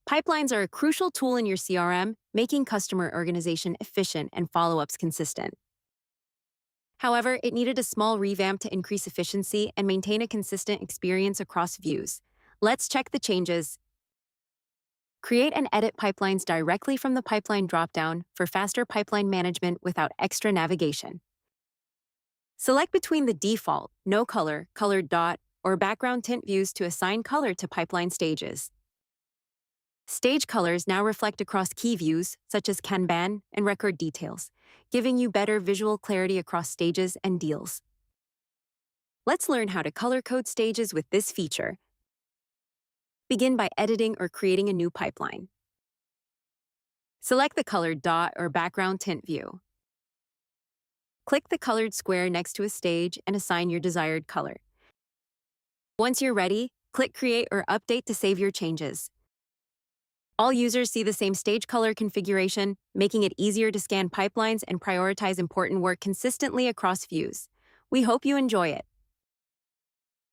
Pipelines are a crucial tool in your CRM, making customer organization efficient and follow-ups consistent. However, it needed a small revamp to increase efficiency and maintain a consistent experience across views. Let's check the changes. Create and edit pipelines directly from the pipeline dropdown for faster pipeline management without extra navigation. Select between the default, no color, colored dot, or background tint views to assign color to pipeline stages. Stage colors now reflect across key views, such as Kanban and record details, giving you better visual clarity across stages and deals. Let's learn how to color code stages with this feature. Begin by editing or creating a new pipeline. Select the colored dot or background tint view. Click the colored square next to a stage and assign your desired color. Once you're ready, click Create or Update to save your changes. All users see the same stage color configuration, making it easier to scan pipelines and prioritize important work consistently across views. We hope you enjoy it.